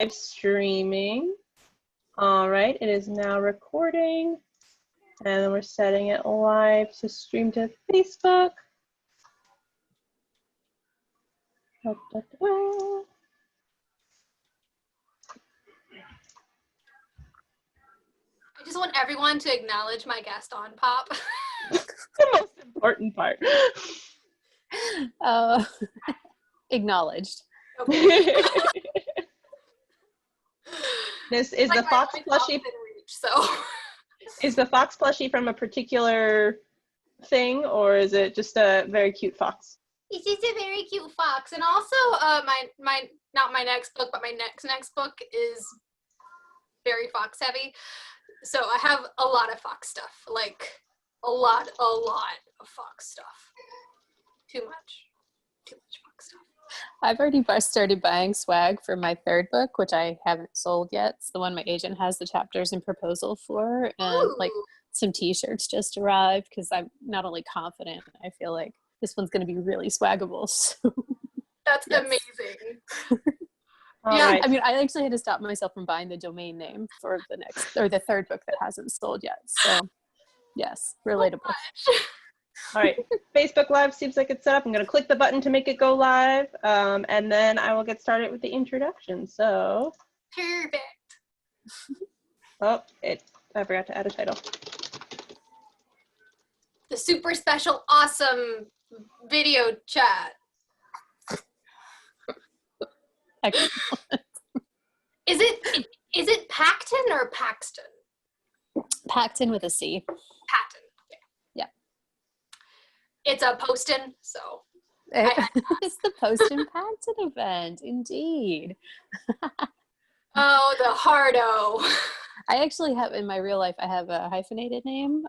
streaming. All right, it is now recording, and then we're setting it live to stream to Facebook. Da, da, da. I just want everyone to acknowledge my guest on pop. The most important part. Acknowledged. Okay. This is like the fox plushie. So. Is the fox plushie from a particular thing, or is it just a very cute fox? It's just a very cute fox, and also my not my next book, but my next book is very fox heavy. So I have a lot of fox stuff, like a lot of fox stuff. Too much fox stuff. I've already started buying swag for my third book, which I haven't sold yet. It's the one my agent has the chapters and proposal for, and like some t-shirts just arrived because I'm not only confident, I feel like this one's going to be really swaggable. So. That's amazing. Yeah, Right. I mean, I actually had to stop myself from buying the domain name for the third book that hasn't sold yet. So, yes, relatable. All right, Facebook Live seems like it's set up. I'm going to click the button to make it go live, and then I will get started with the introduction. So, Perfect. oh, I forgot to add a title. The super special, awesome video chat. Excellent. Is it Pacton or Paxton? Pacton with a C. Pacton. Yeah. It's a Poston, so. It's the Poston Pacton event, indeed. Oh, the hardo. I actually have, in my real life, I have a hyphenated name,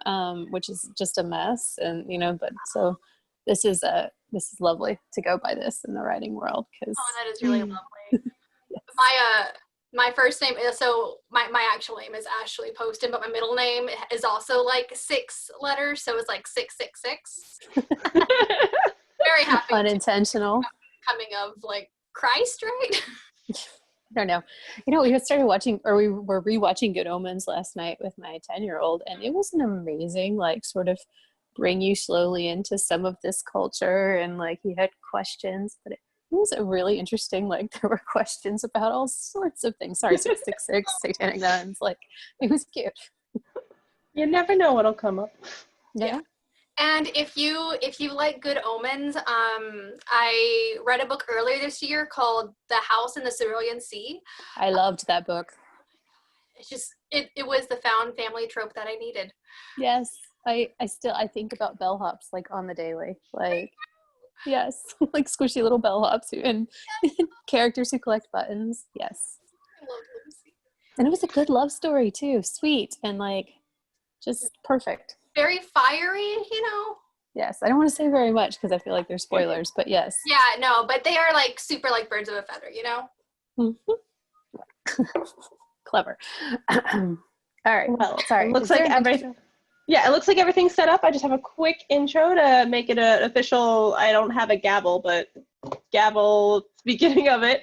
which is just a mess, and but so this is lovely to go by this in the writing world because. Oh, that is really lovely. Yes. My first name is my actual name is Ashley Poston, but my middle name is also like 6 letters, so it's like 666. Very happy. Unintentional. Coming of like Christ, right? I don't know. We started watching, or we were rewatching Good Omens last night with my 10-year-old, and it was an amazing, like, sort of bring you slowly into some of this culture, and like he had questions, but it was a really interesting, like there were questions about all sorts of things. Sorry, 666, satanic nuns, like it was cute. You never know what'll come up. Yeah. And if you like Good Omens, I read a book earlier this year called The House in the Cerulean Sea. I loved that book. It's just it was the found family trope that I needed. Yes. I think about bellhops like on the daily. Like yes. Like squishy little bellhops and characters who collect buttons. Yes. I love Lucy. And it was a good love story too. Sweet and like just perfect. Very fiery, Yes, I don't want to say very much because I feel like there's spoilers, but yes. Yeah, no, but they are like super like birds of a feather, Mm-hmm. Clever. All right. Well, sorry. It looks like everything's set up. I just have a quick intro to make it an official. I don't have a gavel, but gavel beginning of it.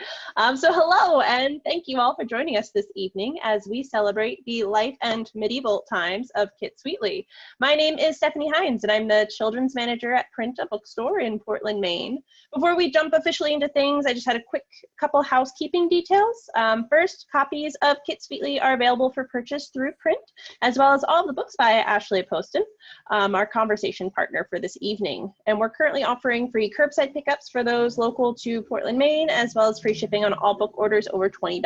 So hello, and thank you all for joining us this evening as we celebrate the life and medieval times of Kit Sweetly. My name is Stephanie Hines, and I'm the children's manager at Print, a bookstore in Portland, Maine. Before we jump officially into things, I just had a quick couple housekeeping details. First, copies of Kit Sweetly are available for purchase through Print, as well as all of the books by Ashley Poston, our conversation partner for this evening. And we're currently offering free curbside pickups for those local to Portland, Maine, as well as free shipping on all book orders over $20.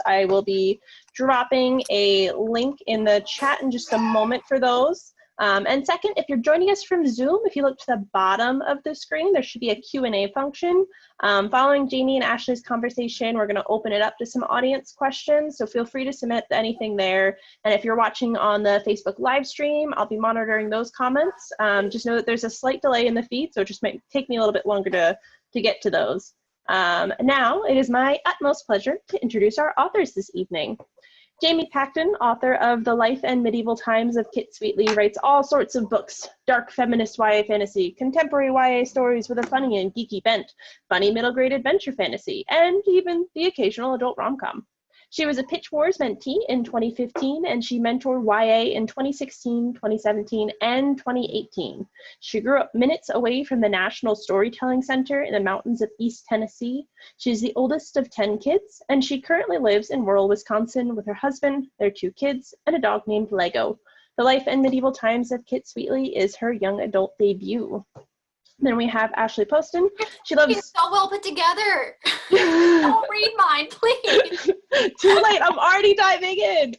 I will be dropping a link in the chat in just a moment for those. And second, if you're joining us from Zoom, if you look to the bottom of the screen, there should be a Q&A function. Following Jamie and Ashley's conversation, we're going to open it up to some audience questions, so feel free to submit anything there. And if you're watching on the Facebook live stream, I'll be monitoring those comments. Just know that there's a slight delay in the feed, so it just might take me a little bit longer to get to those. Now, it is my utmost pleasure to introduce our authors this evening. Jamie Pacton, author of The Life and Medieval Times of Kit Sweetly, writes all sorts of books: dark feminist YA fantasy, contemporary YA stories with a funny and geeky bent, funny middle grade adventure fantasy, and even the occasional adult rom-com. She was a Pitch Wars mentee in 2015, and she mentored YA in 2016, 2017, and 2018. She grew up minutes away from the National Storytelling Center in the mountains of East Tennessee. She's the oldest of 10 kids, and she currently lives in rural Wisconsin with her husband, their 2 kids, and a dog named Lego. The Life and Medieval Times of Kit Sweetly is her young adult debut. Then we have Ashley Poston. She loves... It's so well put together. Don't read mine, please. Too late. I'm already diving in.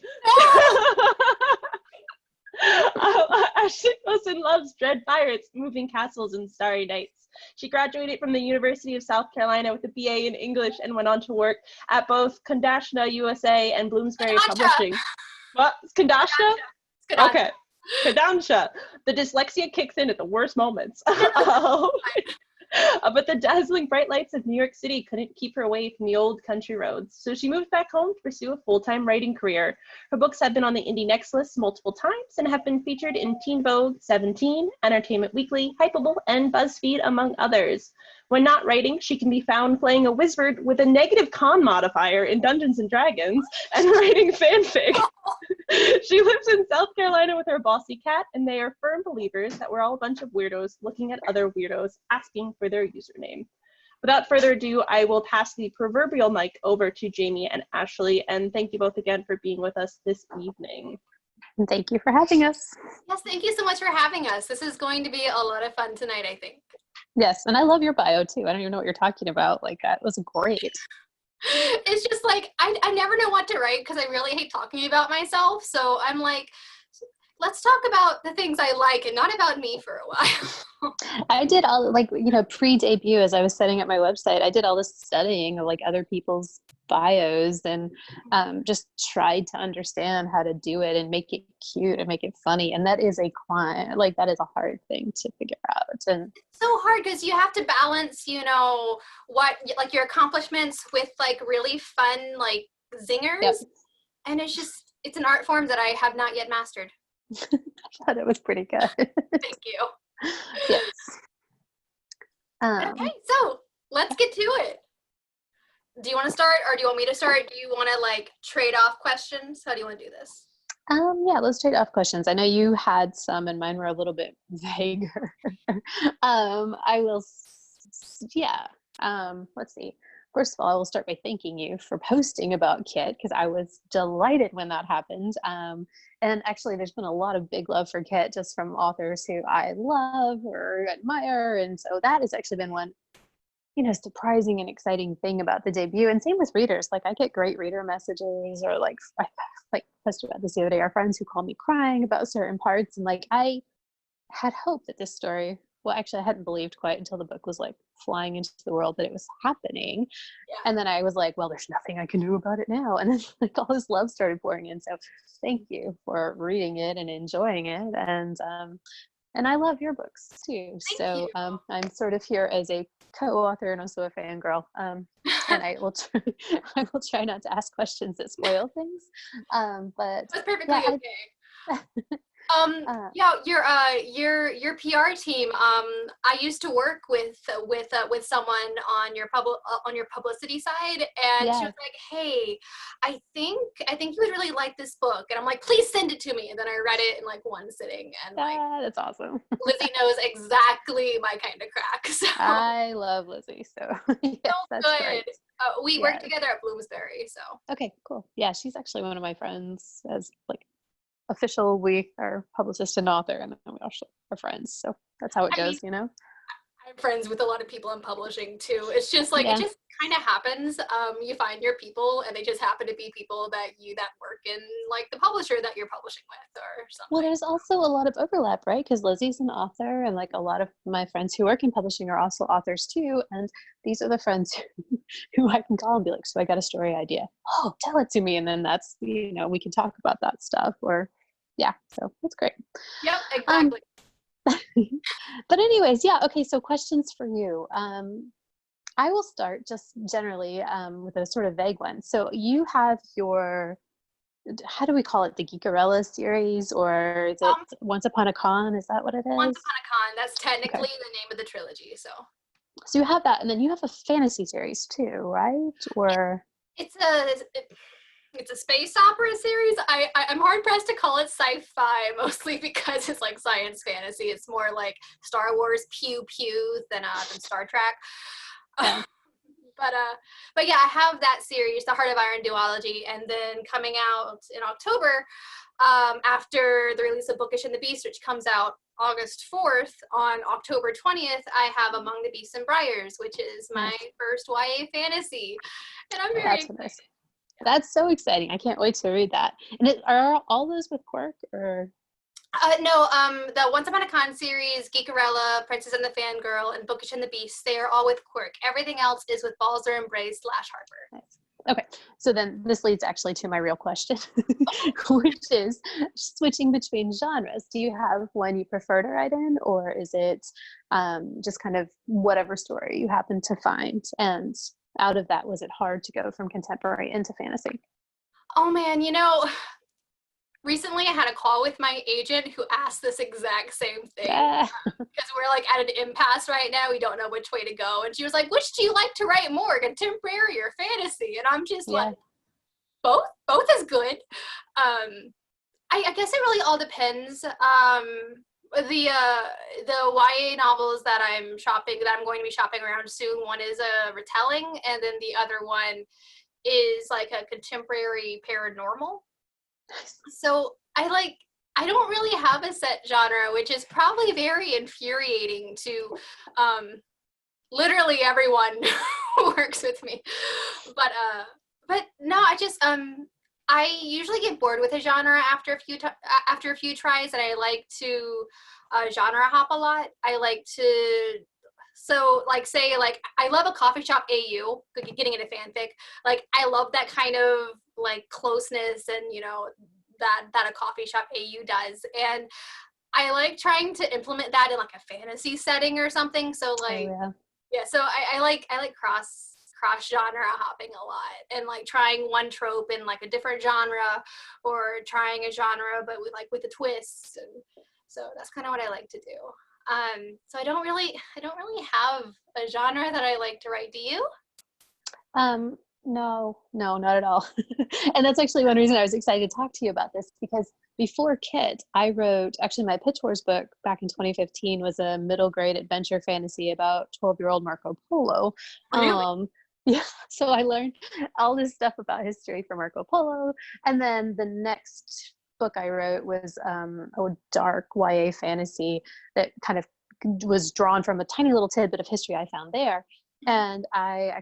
Ashley Poston loves dread pirates, moving castles, and starry nights. She graduated from the University of South Carolina with a BA in English and went on to work at both Kandashna USA and Bloomsbury Publishing. What? Kandashna? Okay. Kadansha. The dyslexia kicks in at the worst moments. But the dazzling bright lights of New York City couldn't keep her away from the old country roads, so she moved back home to pursue a full-time writing career. Her books have been on the Indie Next list multiple times and have been featured in Teen Vogue, 17, Entertainment Weekly, Hypable, and BuzzFeed, among others. When not writing, she can be found playing a wizard with a negative con modifier in Dungeons & Dragons and writing fanfic. She lives in South Carolina with her bossy cat, and they are firm believers that we're all a bunch of weirdos looking at other weirdos asking for their username. Without further ado, I will pass the proverbial mic over to Jamie and Ashley, and thank you both again for being with us this evening. And thank you for having us. Yes, thank you so much for having us. This is going to be a lot of fun tonight, I think. Yes, and I love your bio too. I don't even know what you're talking about. Like, that was great. It's just like, I never know what to write because I really hate talking about myself. So I'm like, let's talk about the things I like and not about me for a while. I did all, like, pre-debut, as I was setting up my website, I did all this studying of like other people's bios and just tried to understand how to do it and make it cute and make it funny. And that is a climb, like that is a hard thing to figure out. And it's so hard because you have to balance, what, like your accomplishments with like really fun, like zingers. Yep. And it's an art form that I have not yet mastered. I thought it was pretty good. Thank you. Yes. Okay, so let's get to it. Do you want to start or do you want me to start? Do you want to like trade off questions? How do you want to do this? Yeah, let's trade off questions. I know you had some and mine were a little bit vaguer. Let's see. First of all, I will start by thanking you for posting about Kit because I was delighted when that happened. And actually, there's been a lot of big love for Kit just from authors who I love or admire. And so that has actually been one, surprising and exciting thing about the debut. And same with readers. Like, I get great reader messages or I posted about this the other day, our friends who call me crying about certain parts. And like, I had hope that this story, well, actually, I hadn't believed quite until the book was like flying into the world that it was happening. Yeah. And then I was like, well, there's nothing I can do about it now. And then like all this love started pouring in. So thank you for reading it and enjoying it. And I love your books too. Thank you. I'm sort of here as a co-author and also a fangirl. And I will try not to ask questions that spoil things. But that's perfectly okay. Your PR team. I used to work with someone on your publicity side, and yes. She was like, "Hey, I think you would really like this book," and I'm like, "Please send it to me." And then I read it in like one sitting, and that's awesome. Lizzie knows exactly my kind of crack. So I love Lizzie, so yes, so that's good. Great. We worked together at Bloomsbury, so okay, cool. Yeah, she's actually one of my friends as like. Official, we are publicist and author, and then we also are friends. So that's how it goes, I'm friends with a lot of people in publishing too. It's just like, It just kind of happens. You find your people, and they just happen to be people that work in like the publisher that you're publishing with or something. Well, there's also a lot of overlap, right? Because Lizzie's an author, and like a lot of my friends who work in publishing are also authors too. And these are the friends who I can call and be like, so I got a story idea. Oh, tell it to me. And then that's, we can talk about that stuff so that's great. Yep, exactly. But anyways, okay, so questions for you. I will start just generally with a sort of vague one. So you have your, how do we call it, the Geekarella series, or is it Once Upon a Con? Is that what it is? Once Upon a Con, that's technically the name of the trilogy. So you have that, and then you have a fantasy series too, right? Or it's a space opera series. I'm hard pressed to call it sci-fi, mostly because it's like science fantasy. It's more like Star Wars pew pew than Star Trek. Yeah. But yeah, I have that series, The Heart of Iron duology, and then coming out in October, after the release of Bookish and the Beast, which comes out August 4th, on October 20th, I have Among the Beasts and Briars, which is my first YA fantasy, and I'm very excited. Nice. That's so exciting. I can't wait to read that. And are all those with Quirk, or? No, the Once Upon a Con series, Geekerella, Princess and the Fangirl, and Bookish and the Beast, they are all with Quirk. Everything else is with Balzer and Bray / Harper. Nice. Okay, so then this leads actually to my real question, which is switching between genres. Do you have one you prefer to write in, or is it just kind of whatever story you happen to find? And out of that, was it hard to go from contemporary into fantasy? Oh man, recently I had a call with my agent who asked this exact same thing, because we're like at an impasse right now. We don't know which way to go. And she was like, which do you like to write more, contemporary or fantasy? And I'm just like, both is good. I guess it really all depends. The YA novels that I'm going to be shopping around soon, one is a retelling, and then the other one is like a contemporary paranormal. So I don't really have a set genre, which is probably very infuriating to literally everyone who works with me. But no, I usually get bored with a genre after a few tries, and I like to genre hop a lot. I like to say I love a coffee shop AU, getting into fanfic. Like I love that kind of like closeness and that a coffee shop AU does, and I like trying to implement that in like a fantasy setting or something. So so I like cross genre hopping a lot, and like trying one trope in like a different genre, or trying a genre but with a twist. And so that's kind of what I like to do. So I don't really have a genre that I like to write. Do you? No, not at all. And that's actually one reason I was excited to talk to you about this, because before Kit, I wrote, actually my Pitch Wars book back in 2015 was a middle grade adventure fantasy about 12-year-old Marco Polo. Really? Yeah, so I learned all this stuff about history from Marco Polo. And then the next book I wrote was a dark YA fantasy that kind of was drawn from a tiny little tidbit of history I found there. And I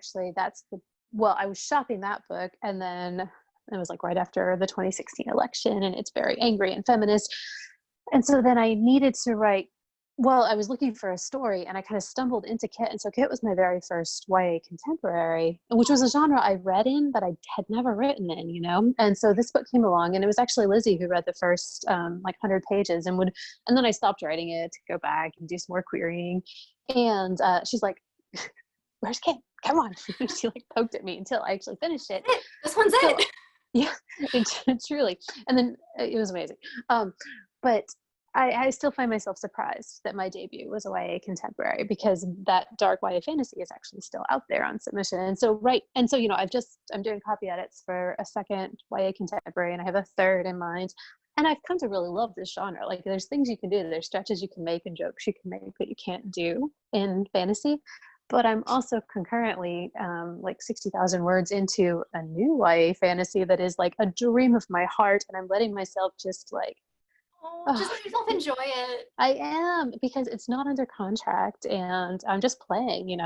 was shopping that book, and then it was like right after the 2016 election, and it's very angry and feminist. And so then I needed to write, I was looking for a story, and I kind of stumbled into Kit. And so Kit was my very first YA contemporary, which was a genre I read in, but I had never written in, And so this book came along, and it was actually Lizzie who read the first 100 pages and then I stopped writing it to go back and do some more querying. And she's like, where's Kit? Come on. She like poked at me until I actually finished it. This one's it. Yeah, truly. And then it was amazing. But I still find myself surprised that my debut was a YA contemporary, because that dark YA fantasy is actually still out there on submission. And so I'm doing copy edits for a second YA contemporary, and I have a third in mind. And I've come to really love this genre. Like there's things you can do, there's stretches you can make and jokes you can make that you can't do in fantasy. But I'm also concurrently 60,000 words into a new YA fantasy that is like a dream of my heart, and I'm letting myself just just let yourself enjoy it. I am, because it's not under contract, and I'm just playing, and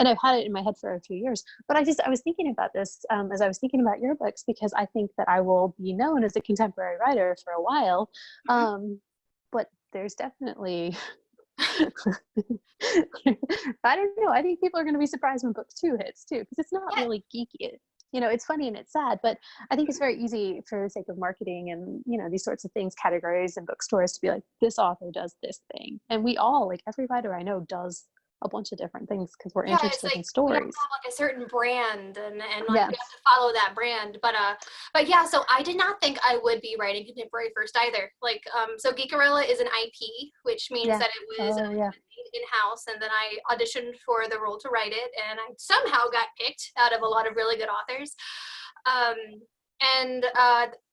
I've had it in my head for a few years. But I was thinking about this as I was thinking about your books, because I think that I will be known as a contemporary writer for a while. Mm-hmm. But there's definitely I don't know. I think people are going to be surprised when book 2 hits too, because it's not really geeky. It's funny and it's sad, but I think it's very easy for the sake of marketing and, these sorts of things, categories and bookstores, to be like, this author does this thing. And we all, like every writer I know, does a bunch of different things because we're interested in stories. We have to have like a certain brand and we have to follow that brand. But yeah, so I did not think I would be writing contemporary first either. Like, so Geekerella is an IP, which means that it was in-house, and then I auditioned for the role to write it, and I somehow got picked out of a lot of really good authors. and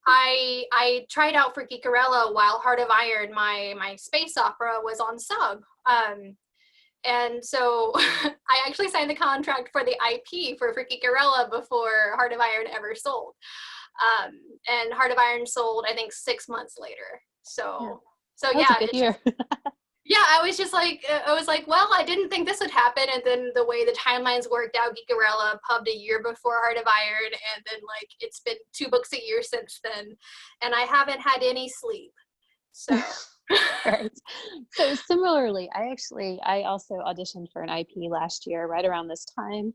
I tried out for Geekerella while Heart of Iron, my space opera, was on sub. And so I actually signed the contract for the IP for Geekerella before Heart of Iron ever sold. And Heart of Iron sold, I think, 6 months later. So That was a good year. yeah, I was like, well, I didn't think this would happen. And then the way the timelines worked out, Geekerella pubbed a year before Heart of Iron. And then, like, it's been 2 books a year since then. And I haven't had any sleep. So. Right. So similarly, I also auditioned for an IP last year, right around this time.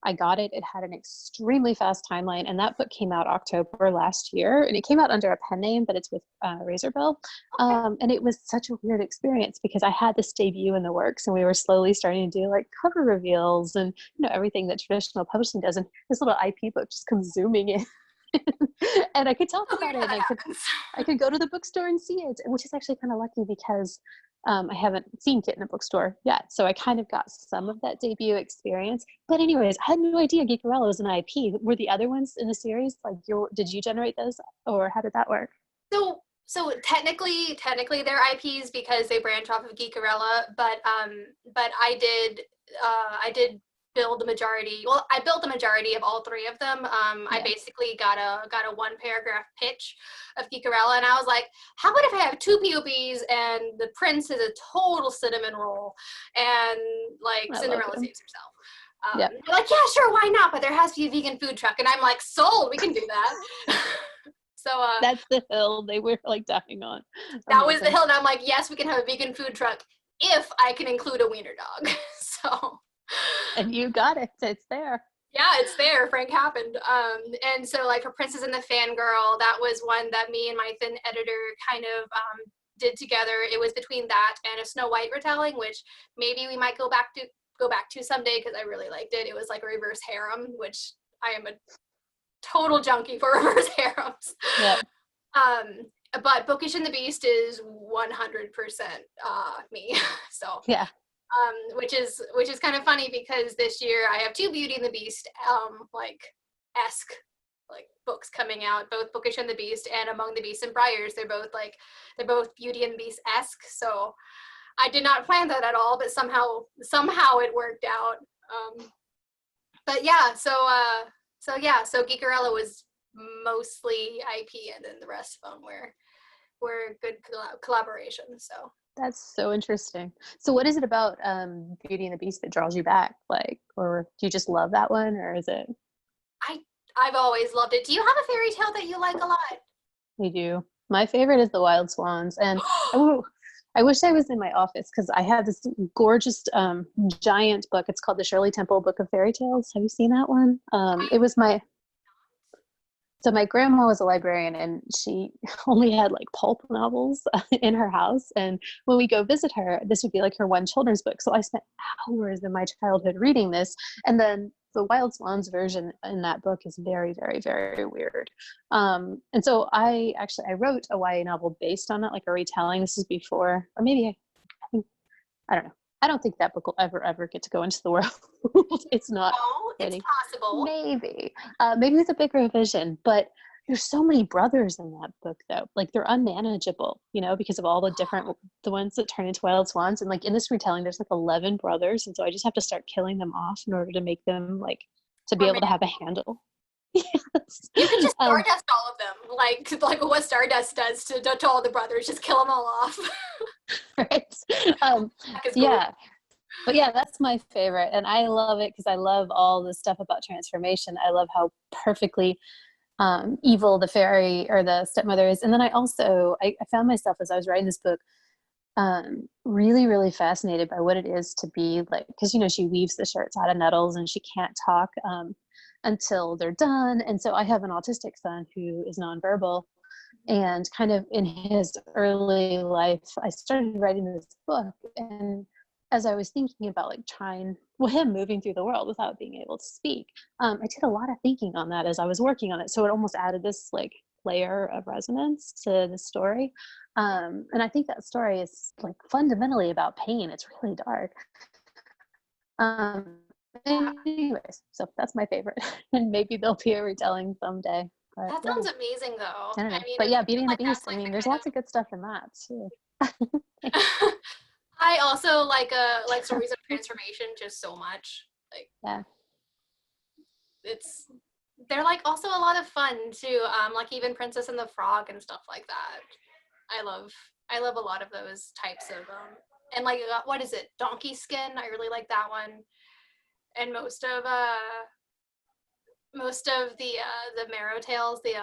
I got it. It had an extremely fast timeline, and that book came out October last year, and it came out under a pen name, but it's with Razorbill. And it was such a weird experience because I had this debut in the works, and we were slowly starting to do like cover reveals and everything that traditional publishing does. And this little IP book just comes zooming in. And I could talk about it, and I could go to the bookstore and see it, which is actually kind of lucky because I haven't seen Kit in a bookstore yet, so I kind of got some of that debut experience. But anyways, I had no idea Geekerella was an IP. Were the other ones in the series like did you generate those, or how did that work? So technically they're IPs because they branch off of Geekerella, but I did build the majority. Well, I built the majority of all 3 of them. I basically got a 1 paragraph pitch of Geekerella, and I was like, how about if I have 2 POBs and the prince is a total cinnamon roll, and like Cinderella saves herself. They're like, yeah, sure, why not? But there has to be a vegan food truck, and I'm like, sold, we can do that. So that's the hill they were like dying on. That was the hill, and I'm like, yes, we can have a vegan food truck if I can include a wiener dog. So. And you got it. It's there. Yeah, it's there. Frank happened. And so, like, for Princess and the Fangirl, that was one that me and my thin editor kind of did together. It was between that and a Snow White retelling, which maybe we might go back to someday because I really liked it. It was like a reverse harem, which I am a total junkie for reverse harems. Yeah. But Bookish and the Beast is 100% me. So yeah. Which is kind of funny because this year I have 2 Beauty and the Beast esque like books coming out, both Bookish and the Beast and Among the Beasts and Briars. They're both Beauty and the Beast esque. So I did not plan that at all, but somehow it worked out. But yeah, so Geekerella was mostly IP, and then the rest of them were good collaborations. So. That's so interesting. So what is it about Beauty and the Beast that draws you back? Like, or do you just love that one, or is it? I've always loved it. Do you have a fairy tale that you like a lot? I do. My favorite is The Wild Swans. And I wish I was in my office because I have this gorgeous giant book. It's called the Shirley Temple Book of Fairy Tales. Have you seen that one? So my grandma was a librarian, and she only had like pulp novels in her house. And when we go visit her, this would be like her one children's book. So I spent hours in my childhood reading this. And then the Wild Swans version in that book is very, very, very weird. And so I wrote a YA novel based on it, like a retelling. This is before, or maybe I don't know. I don't think that book will ever get to go into the world. It's not. No, it's possible. Maybe it's a big revision, but there's so many brothers in that book, though. Like, they're unmanageable, because of all the ones that turn into wild swans. And like in this retelling, there's like 11 brothers, and so I just have to start killing them off in order to make them to be able to have a handle. Yes. You can just Stardust all of them, like what Stardust does to all the brothers. Just kill them all off. Right. Yeah. But yeah, that's my favorite, and I love it because I love all the stuff about transformation. I love how perfectly evil the fairy or the stepmother is. And then I found myself, as I was writing this book, really, really fascinated by what it is to be like, because she weaves the shirts out of nettles, and she can't talk until they're done. And so I have an autistic son who is nonverbal, and kind of in his early life, I started writing this book. And as I was thinking about him moving through the world without being able to speak, I did a lot of thinking on that as I was working on it. So it almost added this layer of resonance to the story. And I think that story is fundamentally about pain. It's really dark. Anyways, so that's my favorite. And maybe there'll be a retelling someday. But That sounds amazing, though. I don't know. I mean, But it yeah, seems Beauty and the like that's Beast. I like mean, the there's kind lots of good stuff in that too. I also like stories of transformation just so much. Like, Yeah. they're like also a lot of fun too. Like even Princess and the Frog and stuff like that. I love a lot of those types of and like what is it? Donkey Skin. I really like that one. And most of the Marrow Tales, the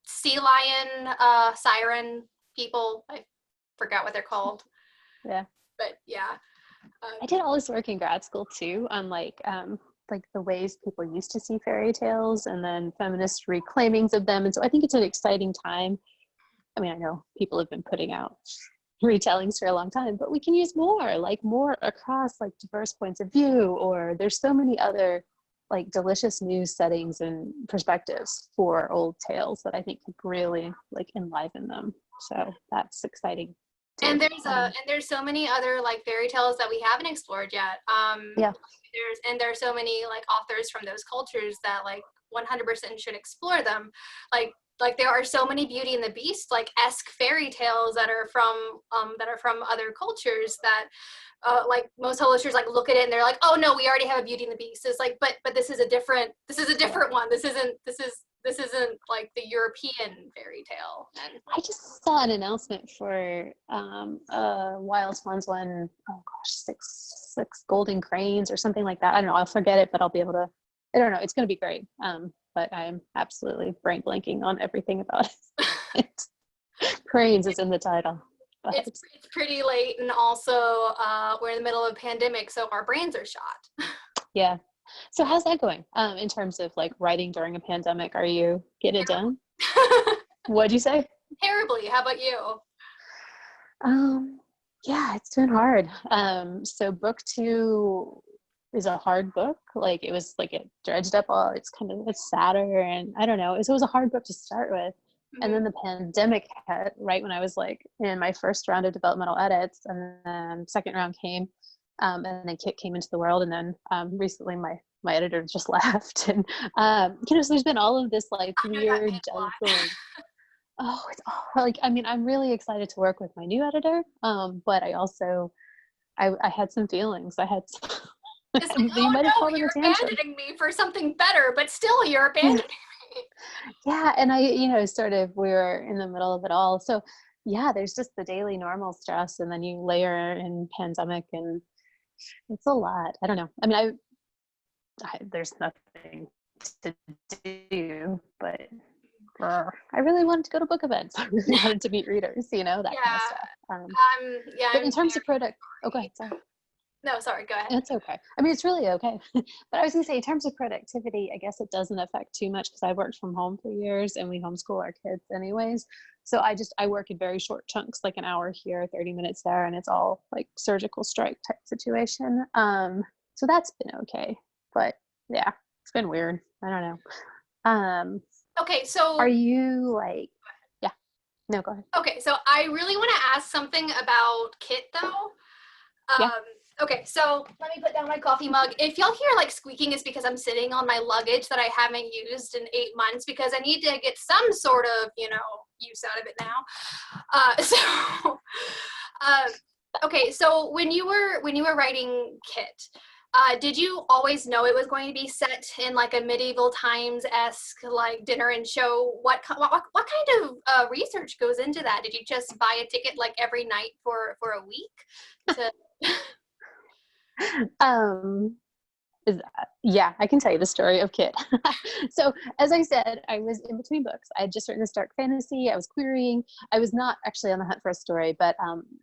sea lion siren people. I forgot what they're called. Yeah. But yeah. I did all this work in grad school too on like the ways people used to see fairy tales and then feminist reclaimings of them. And so I think it's an exciting time. I mean, I know people have been putting out retellings for a long time, but we can use more across like diverse points of view, or there's so many other like delicious new settings and perspectives for old tales that I think could really like enliven them. So that's exciting too. And there's so many other like fairy tales that we haven't explored yet. Yeah. There's so many like authors from those cultures that like 100% should explore them. Like there are so many Beauty and the Beast like esque fairy tales that are from other cultures that like most publishers like look at it and they're like, oh no, we already have a Beauty and the Beast. It's like, but this is a different one. This isn't like the European fairy tale. And I just saw an announcement for Wild Swans one, oh gosh, six golden cranes or something like that. I don't know, I'll forget it, but I'll be able to, I don't know, it's going to be great. But I'm absolutely brain blanking on everything about it. Cranes is in the title. But it's pretty late, and also we're in the middle of a pandemic, so our brains are shot. Yeah. So how's that going in terms of like writing during a pandemic? Are you getting it done? What'd you say? Terribly. How about you? Yeah, it's been hard. So book 2 is a hard book. Like it was like it dredged up all, it's sadder, and I don't know. So it was a hard book to start with. Mm-hmm. And then the pandemic hit right when I was like in my first round of developmental edits, and then second round came, and then Kit came into the world, and then recently my editor just left, and so there's been all of this like weird juggling. Oh, it's like, I mean, I'm really excited to work with my new editor, but I also I had some feelings. I had some, it's like, you might have called it you're a tantrum. abandoning me for something better, but still you're abandoning me. Yeah, and I sort of, we were in the middle of it all. So yeah, there's just the daily normal stress, and then you layer in pandemic, and it's a lot. I don't know. I mean, there's nothing to do, but I really wanted to go to book events. I really wanted to meet readers, that kind of stuff. But in terms of product, go ahead, sorry. No, sorry, go ahead. It's okay. I mean, it's really okay. But I was going to say, in terms of productivity, I guess it doesn't affect too much because I worked from home for years and we homeschool our kids anyways. So I work in very short chunks, like an hour here, 30 minutes there, and it's all like surgical strike type situation. So that's been okay. But yeah, it's been weird. I don't know. Okay, so are you like, yeah, no, go ahead. Okay, so I really want to ask something about Kit though. Yeah. Okay, so let me put down my coffee mug. If y'all hear like squeaking, it's because I'm sitting on my luggage that I haven't used in 8 months because I need to get some sort of, use out of it now. Okay, so when you were writing Kit, did you always know it was going to be set in like a medieval times-esque like dinner and show? What kind of research goes into that? Did you just buy a ticket like every night for a week? Yeah, I can tell you the story of Kit. So as I said, I was in between books. I had just written this dark fantasy. I was querying. I was not actually on the hunt for a story, but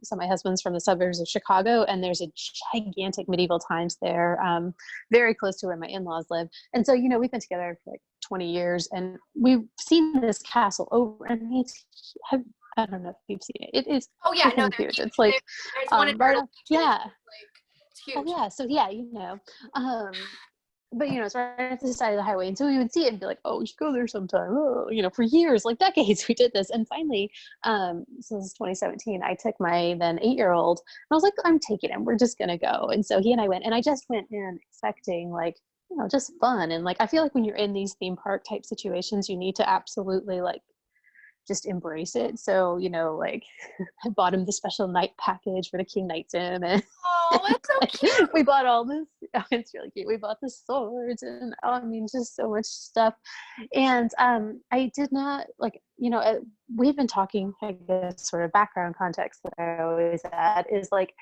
so my husband's from the suburbs of Chicago, and there's a gigantic medieval times there, very close to where my in-laws live. And so, we've been together for like 20 years, and we've seen this castle over, and I don't know if you've seen it. It is huge. It's like, there's one in Myrtle Beach. Yeah. It's huge. Oh yeah, so yeah, but it's right at the side of the highway, and so we would see it and be like, oh, we should go there sometime. Oh, for years, like decades, we did this, and finally, since 2017, I took my then 8-year-old, and I was like, I'm taking him. We're just gonna go, and so he and I went, and I just went in expecting like just fun. And like, I feel like when you're in these theme park type situations, you need to absolutely like just embrace it. So, like I bought him the special night package for the King Knight Sim, and Oh, that's so cute. we bought all this. Oh, it's really cute. We bought the swords and just so much stuff. And I did not like, we've been talking, I guess, sort of background context that I always add is like,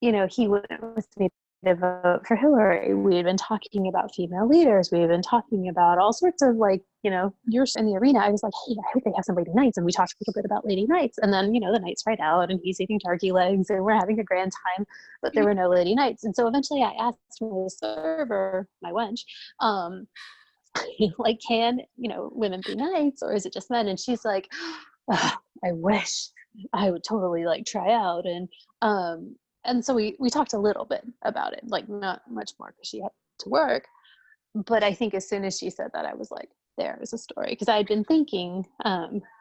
he went with me to vote for Hillary. We had been talking about female leaders. We had been talking about all sorts of like, you're in the arena. I was like, hey, I hope they have some lady knights. And we talked a little bit about lady knights. And then, the knight's right out and he's eating turkey legs and we're having a grand time, but there were no lady knights. And so eventually I asked my server, my wench, like, can, women be knights or is it just men? And she's like, oh, I wish I would totally like try out. And so we talked a little bit about it, like not much more because she had to work. But I think as soon as she said that, I was like, there is a story. Because I had been thinking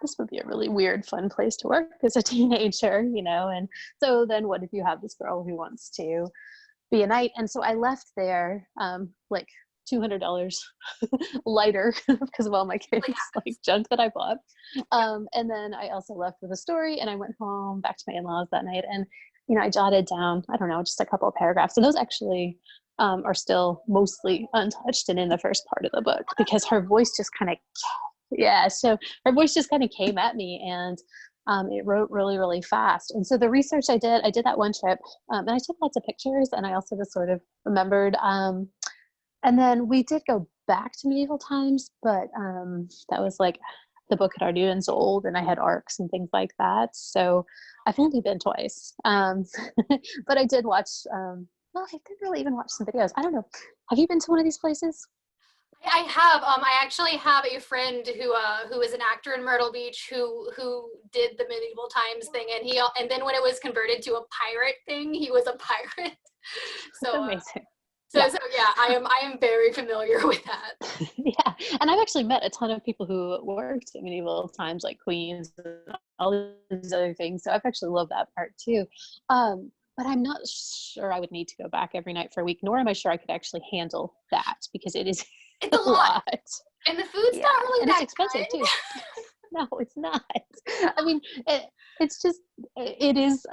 this would be a really weird, fun place to work as a teenager, And so then what if you have this girl who wants to be a knight? And so I left there like $200 lighter because of all my kids like junk that I bought. And then I also left with a story and I went home back to my in-laws that night. And I jotted down, I don't know, just a couple of paragraphs. And those actually are still mostly untouched and in the first part of the book because her voice just kind of, so her voice just kind of came at me and it wrote really, really fast. And so the research I did that one trip and I took lots of pictures and I also just sort of remembered. And then we did go back to medieval times, but that was like the book had already been sold and I had arcs and things like that. So I've only been twice. But I did watch, I didn't really even watch some videos. I don't know. Have you been to one of these places? I have. I actually have a friend who is an actor in Myrtle Beach who did the medieval times thing, and then when it was converted to a pirate thing, he was a pirate. So amazing. So yeah, I am very familiar with that. Yeah, and I've actually met a ton of people who worked at medieval times, like queens and all these other things. So I've actually loved that part too. But I'm not sure I would need to go back every night for a week, nor am I sure I could actually handle that because it's a lot. And the food's not really and that it's expensive good. too. No, it's not. I mean, it's just, it is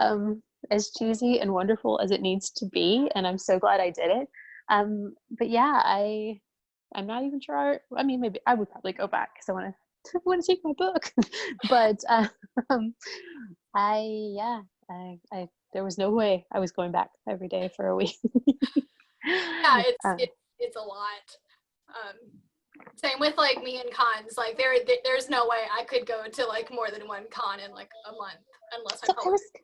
as cheesy and wonderful as it needs to be, and I'm so glad I did it. But yeah, I'm not even sure. I mean, maybe I would probably go back because I want to take my book. But there was no way I was going back every day for a week. Yeah, it's a lot. Same with like me and cons. Like there's no way I could go to like more than one con in like a month unless I published for it.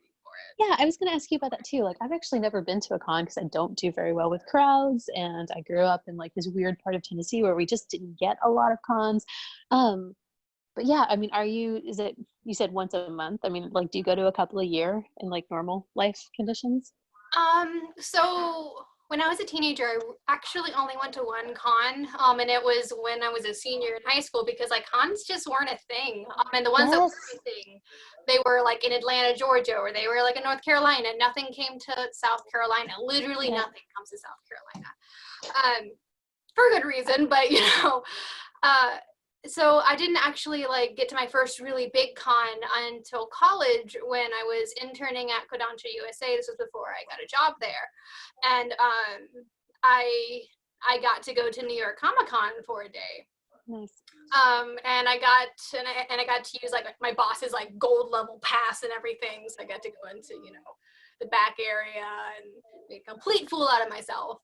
Yeah, I was going to ask you about that too. Like I've actually never been to a con because I don't do very well with crowds, and I grew up in like this weird part of Tennessee where we just didn't get a lot of cons. But yeah, I mean, you said once a month? I mean, like, do you go to a couple a year in like normal life conditions? So when I was a teenager, I actually only went to one con, and it was when I was a senior in high school because like cons just weren't a thing. And the ones that were a thing, they were like in Atlanta, Georgia, or they were like in North Carolina. Nothing came to South Carolina. Literally nothing comes to South Carolina. For good reason, but so I didn't actually like get to my first really big con until college when I was interning at Kodansha USA. This was before I got a job there, and I got to go to New York Comic Con for a day. Nice. And I got to use like my boss's like gold level pass and everything, so I got to go into the back area and make a complete fool out of myself.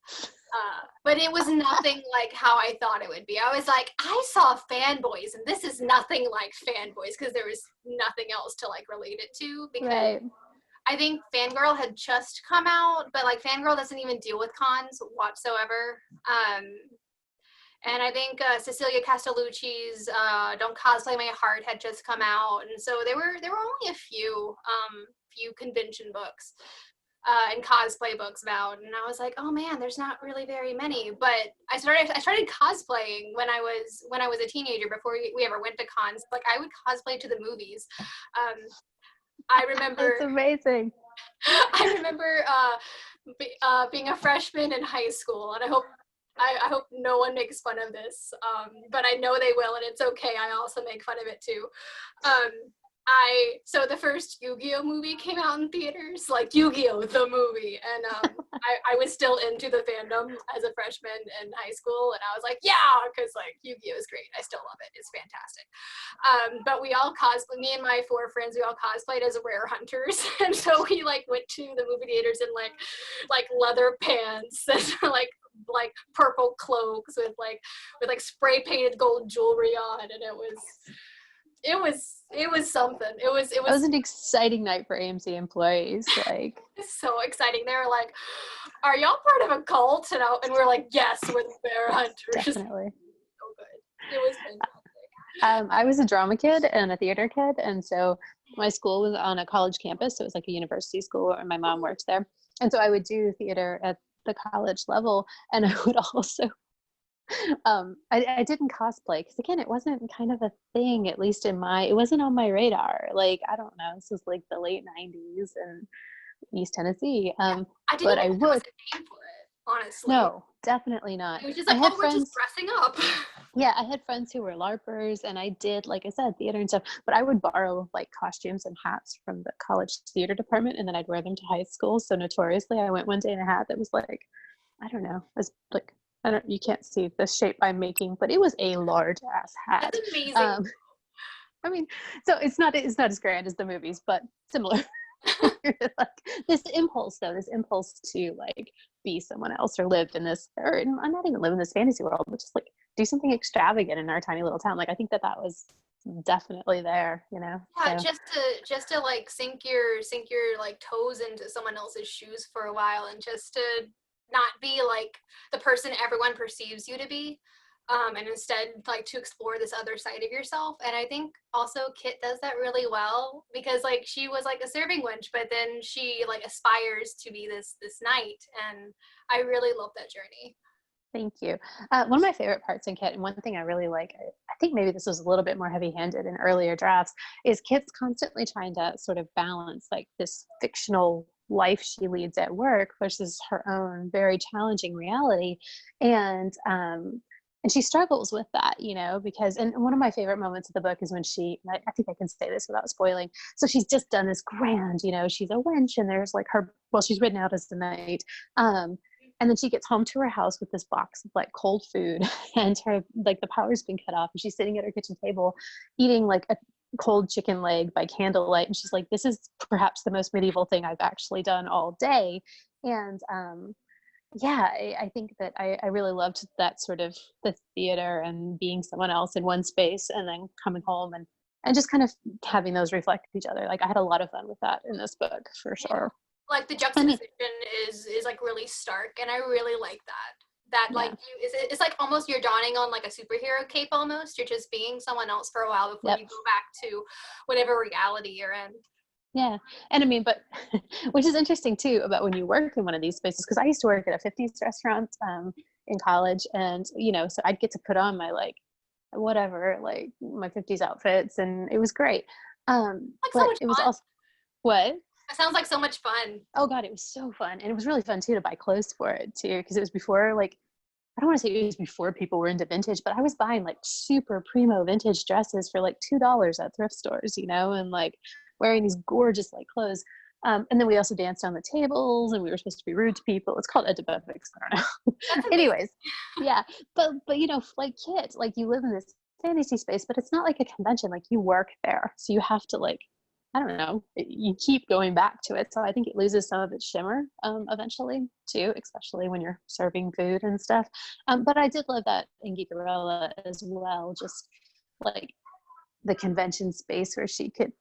But it was nothing like how I thought it would be. I was like, I saw fanboys, and this is nothing like fanboys because there was nothing else to like relate it to. Because I think Fangirl had just come out, but like Fangirl doesn't even deal with cons whatsoever. And I think Cecilia Castellucci's "Don't Cosplay My Heart" had just come out, and so there were only a few convention books and cosplay books about, and I was like, oh man, there's not really very many. But I started cosplaying when I was a teenager before we ever went to cons. Like I would cosplay to the movies. I remember. That's amazing. I remember being a freshman in high school, and I hope I hope no one makes fun of this, but I know they will, and it's okay. I also make fun of it too. So the first Yu-Gi-Oh movie came out in theaters, like Yu-Gi-Oh the movie, and I was still into the fandom as a freshman in high school, and I was like, yeah, because like Yu-Gi-Oh is great. I still love it. It's fantastic. But we all cosplayed. Me and my 4 friends, we all cosplayed as rare hunters, and so we like went to the movie theaters in like leather pants and like purple cloaks with spray painted gold jewelry on, and it was something. It was an exciting night for AMC employees. Like, so exciting. They were like, "Are y'all part of a cult?" And we're like, "Yes, we're the bear hunters." Definitely. So good. It was fantastic. I was a drama kid and a theater kid, and so my school was on a college campus, so it was like a university school, and my mom worked there, and so I would do theater at the college level, and I would also I didn't cosplay because again it wasn't kind of a thing, at least it wasn't on my radar. Like, I don't know, this was like the late 90s in East Tennessee. I didn't But I even know there was would a name for it, honestly. No, definitely not. It was just I like, had oh, we're friends just dressing up. Yeah, I had friends who were LARPers, and I did, like I said, theater and stuff, but I would borrow like costumes and hats from the college theater department, and then I'd wear them to high school. So notoriously, I went one day in a hat that was like, I don't know, it was like, you can't see the shape I'm making, but it was a large ass hat. That's amazing. I mean, so it's not as grand as the movies, but similar. Like, this impulse to like be someone else or live in this, or not even live in this fantasy world, but just like do something extravagant in our tiny little town. Like, I think that was definitely there, you know. Yeah, so. just to like sink your like toes into someone else's shoes for a while, and just to not be like the person everyone perceives you to be, and instead like to explore this other side of yourself. And I think also Kit does that really well, because like she was like a serving wench, but then she like aspires to be this knight, and I really love that journey. Thank you. One of my favorite parts in Kit, and one thing I really like, I think maybe this was a little bit more heavy-handed in earlier drafts, is Kit's constantly trying to sort of balance like this fictional life she leads at work versus her own very challenging reality. And she struggles with that, you know, because, and one of my favorite moments of the book is when I think I can say this without spoiling. So she's just done this grand, you know, she's a wench, and there's like she's written out as the knight. And then she gets home to her house with this box of like cold food, and her, like, the power's been cut off, and she's sitting at her kitchen table eating like a cold chicken leg by candlelight. And she's like, this is perhaps the most medieval thing I've actually done all day. And yeah, I think that I really loved that sort of the theater and being someone else in one space, and then coming home and just kind of having those reflect each other. Like, I had a lot of fun with that in this book, for sure. Like the juxtaposition is like really stark, and I really like that like it's like almost you're donning on like a superhero cape almost. You're just being someone else for a while before you go back to whatever reality you're in. Yeah. And I mean, but which is interesting too about when you work in one of these spaces, because I used to work at a 50s restaurant in college, and you know, so I'd get to put on my like whatever, like my 50s outfits, and it was great. Like, but so much it was fun. also what? It sounds like so much fun. Oh God, it was so fun. And it was really fun too to buy clothes for it too, because it was before, like, I don't want to say it was before people were into vintage, but I was buying like super primo vintage dresses for like $2 at thrift stores, you know, and like wearing these gorgeous like clothes. And then we also danced on the tables, and we were supposed to be rude to people. It's called edubetics, I don't know. Anyways, yeah. But you know, like Kit, like you live in this fantasy space, but it's not like a convention. Like, you work there, so you have to like, I don't know, you keep going back to it. So I think it loses some of its shimmer eventually too, especially when you're serving food and stuff. But I did love that in Geekerella as well, just like the convention space where she could,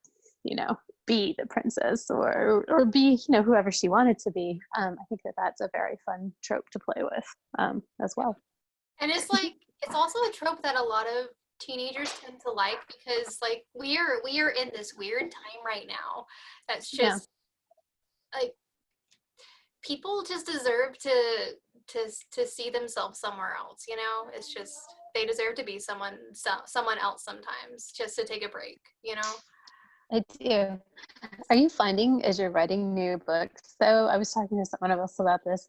you know, be the princess or be, you know, whoever she wanted to be. I think that's a very fun trope to play with as well. And it's like, it's also a trope that a lot of teenagers tend to like, because like we are in this weird time right now that's just like, people just deserve to see themselves somewhere else, you know. It's just, they deserve to be someone else sometimes, just to take a break, you know. I do. Are you finding, as you're writing new books, though, I was talking to someone else about this,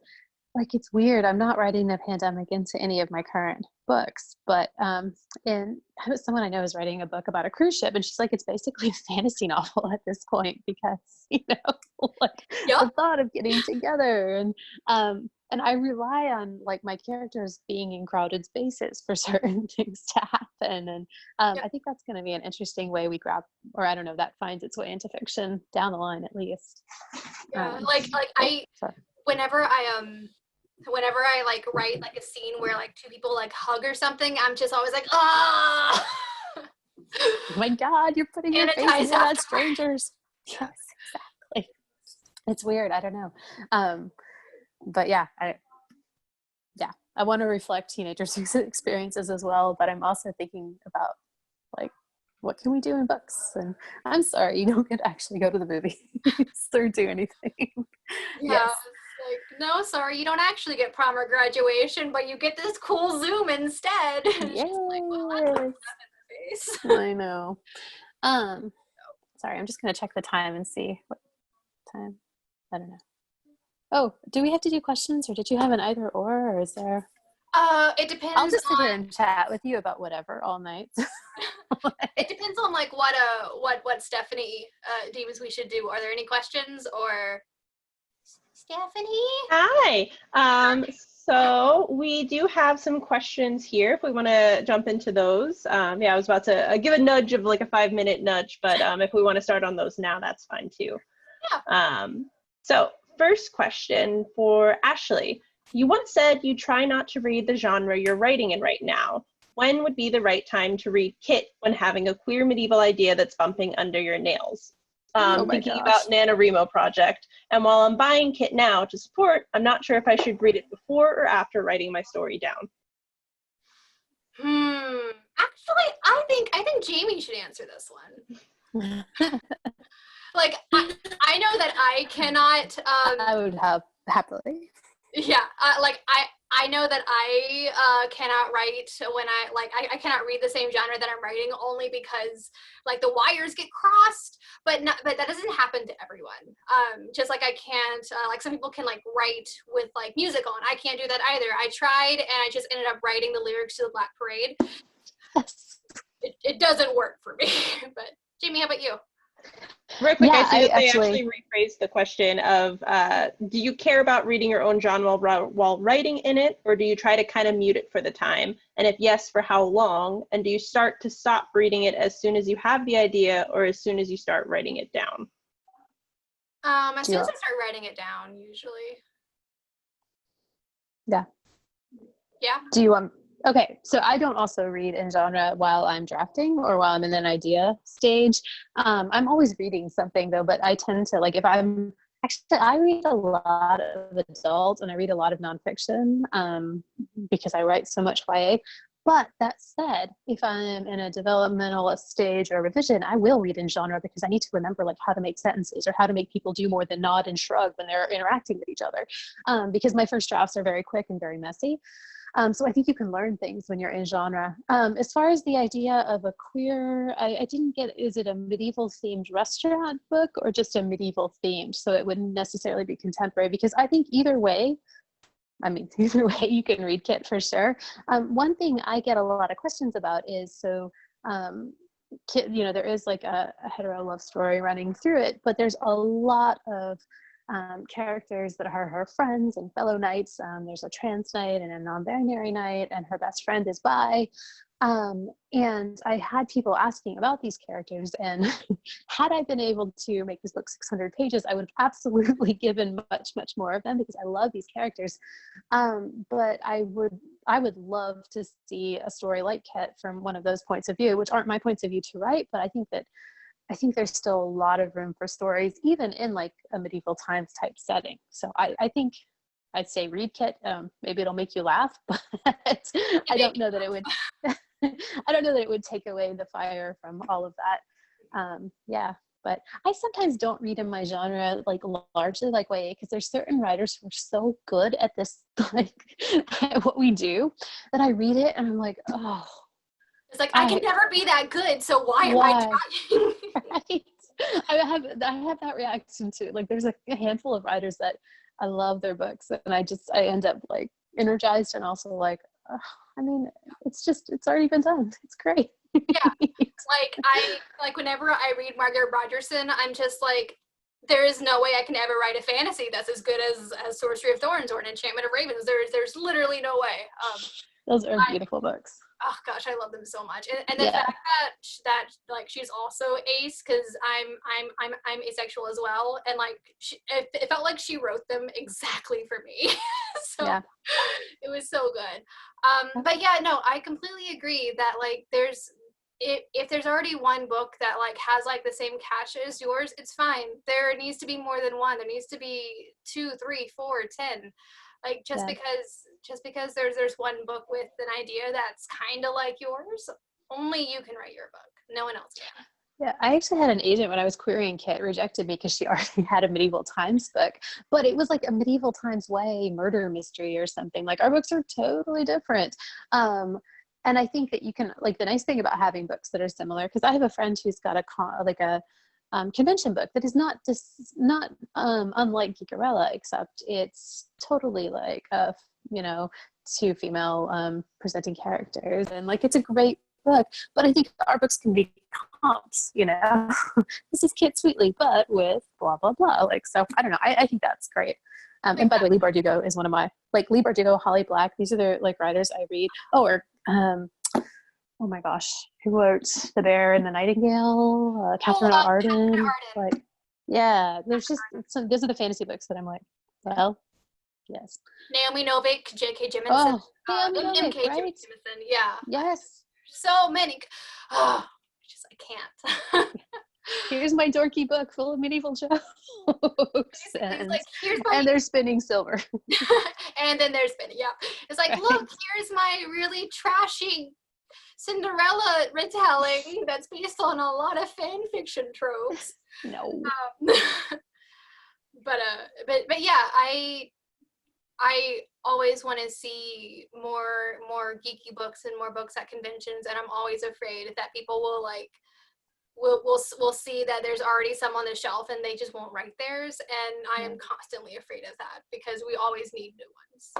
like, it's weird. I'm not writing the pandemic into any of my current books, but someone I know is writing a book about a cruise ship, and she's like, it's basically a fantasy novel at this point because, like the thought of getting together and I rely on like my characters being in crowded spaces for certain things to happen. And I think that's going to be an interesting way we grab, or I don't know, that finds its way into fiction down the line at least. Yeah, whenever I like write like a scene where like two people like hug or something, I'm just always like, ah. Oh my God, you're putting your face into that strangers. Yes, exactly. It's weird. I don't know. But yeah, I want to reflect teenagers' experiences as well. But I'm also thinking about like, what can we do in books? And I'm sorry, you don't get to actually go to the movies or do anything. Yeah. Yes. Like, no, sorry, you don't actually get prom or graduation, but you get this cool Zoom instead. Yeah. Like, well, that's a slap in the face. I know. Sorry, I'm just gonna check the time and see what time. I don't know. Oh, do we have to do questions, or did you have an either or is there? It depends. I'll just sit here and chat with you about whatever all night. It depends on like what Stephanie deems we should do. Are there any questions or Stephanie? Hi. So we do have some questions here if we want to jump into those. I was about to give a nudge of like a 5-minute nudge, but if we want to start on those now, that's fine too. Yeah. So first question for Ashley. You once said you try not to read the genre you're writing in right now. When would be the right time to read Kit when having a queer medieval idea that's bumping under your nails? Thinking about NaNoWriMo project. And while I'm buying Kit now to support, I'm not sure if I should read it before or after writing my story down. Actually, I think Jamie should answer this one. Like, I know that I cannot. I would have happily. Yeah, I know that I cannot write when I cannot read the same genre that I'm writing only because like the wires get crossed, but that doesn't happen to everyone. Just like I can't like some people can like write with like music on. I can't do that either. I tried and I just ended up writing the lyrics to the Black Parade. It doesn't work for me. But Jamie, how about you? Real quick, I see that they actually rephrased the question of, do you care about reading your own genre while writing in it, or do you try to kind of mute it for the time? And if yes, for how long? And do you start to stop reading it as soon as you have the idea, or as soon as you start writing it down? As soon as I start writing it down, usually. Yeah. Yeah. Do you okay, so I don't also read in genre while I'm drafting or while I'm in an idea stage. I'm always reading something though, but I tend to like I read a lot of adult and I read a lot of nonfiction because I write so much YA. But that said, if I'm in a developmental stage or revision, I will read in genre because I need to remember like how to make sentences or how to make people do more than nod and shrug when they're interacting with each other. Because my first drafts are very quick and very messy. So I think you can learn things when you're in genre. As far as the idea of a queer, I didn't get, is it a medieval themed restaurant book or just a medieval themed? So it wouldn't necessarily be contemporary because I think either way you can read Kit for sure. One thing I get a lot of questions about is, Kit, there is like a hetero love story running through it, but there's a lot of characters that are her friends and fellow knights. There's a trans knight and a non-binary knight, and her best friend is bi. And I had people asking about these characters, and had I been able to make this book 600 pages, I would have absolutely given much, much more of them because I love these characters. But I would love to see a story like Kit from one of those points of view, which aren't my points of view to write, but I think there's still a lot of room for stories, even in like a medieval times type setting. So I think I'd say read Kit. Maybe it'll make you laugh, but I don't know that it would. I don't know that it would take away the fire from all of that. But I sometimes don't read in my genre like largely like YA because there's certain writers who are so good at this, like at what we do, that I read it and I'm like, oh. It's like, I can never be that good, so why am I trying? Right. I have that reaction too. Like there's a handful of writers that I love their books, and I end up like energized and also like, I mean, it's already been done. It's great. Yeah, like whenever I read Margaret Rogerson, I'm just like, there is no way I can ever write a fantasy that's as good as Sorcery of Thorns or an Enchantment of Ravens. There's literally no way. Those are beautiful books. Oh gosh, I love them so much, and the fact that like she's also ace, because I'm asexual as well, and like it felt like she wrote them exactly for me. So yeah. It was so good. But yeah, no, I completely agree that like if there's already one book that like has like the same catch as yours, it's fine. There needs to be more than one. There needs to be 2, 3, 4, 10. Like just because there's one book with an idea that's kind of like yours, only you can write your book. No one else can. Yeah, I actually had an agent when I was querying Kit rejected me because she already had a medieval times book, but it was like a medieval times way murder mystery or something. Like our books are totally different. And I think that you can, like, the nice thing about having books that are similar, because I have a friend who's got a convention book that is not unlike Geekerella, except it's totally like two female presenting characters, and like it's a great book. But I think our books can be comps, this is Kit Sweetly but with blah blah blah, like, so I don't know, I think that's great. And by the way, Lee Bardugo is one of my, like, Lee Bardugo, Holly Black, these are the like writers I read. Oh my gosh, who wrote The Bear and the Nightingale? Catherine Arden. Like, yeah, there's just those are the fantasy books that I'm like, well, yes. Naomi Novik, J.K. Jemisin. Oh, Naomi Novik, M.K. right? Jemisin, yeah. Yes. So many. I can't. Here's my dorky book full of medieval jokes. And they're spinning silver. And then they're spinning, yeah. It's like, look, here's my really trashy Cinderella retelling that's based on a lot of fan fiction tropes. No. But yeah, I always want to see more geeky books and more books at conventions, and I'm always afraid that people will like we'll see that there's already some on the shelf and they just won't write theirs, and I am constantly afraid of that because we always need new ones.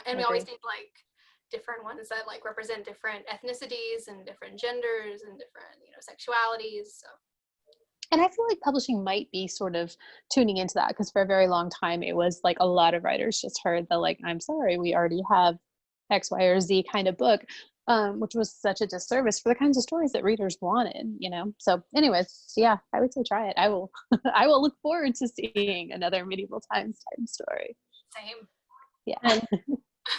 And we always need like different ones that like represent different ethnicities and different genders and different sexualities. So. And I feel like publishing might be sort of tuning into that, because for a very long time it was like a lot of writers just heard the like, I'm sorry, we already have X, Y, or Z kind of book, which was such a disservice for the kinds of stories that readers wanted, So anyways, yeah, I would say try it. I will I will look forward to seeing another medieval times type story. Same. Yeah. And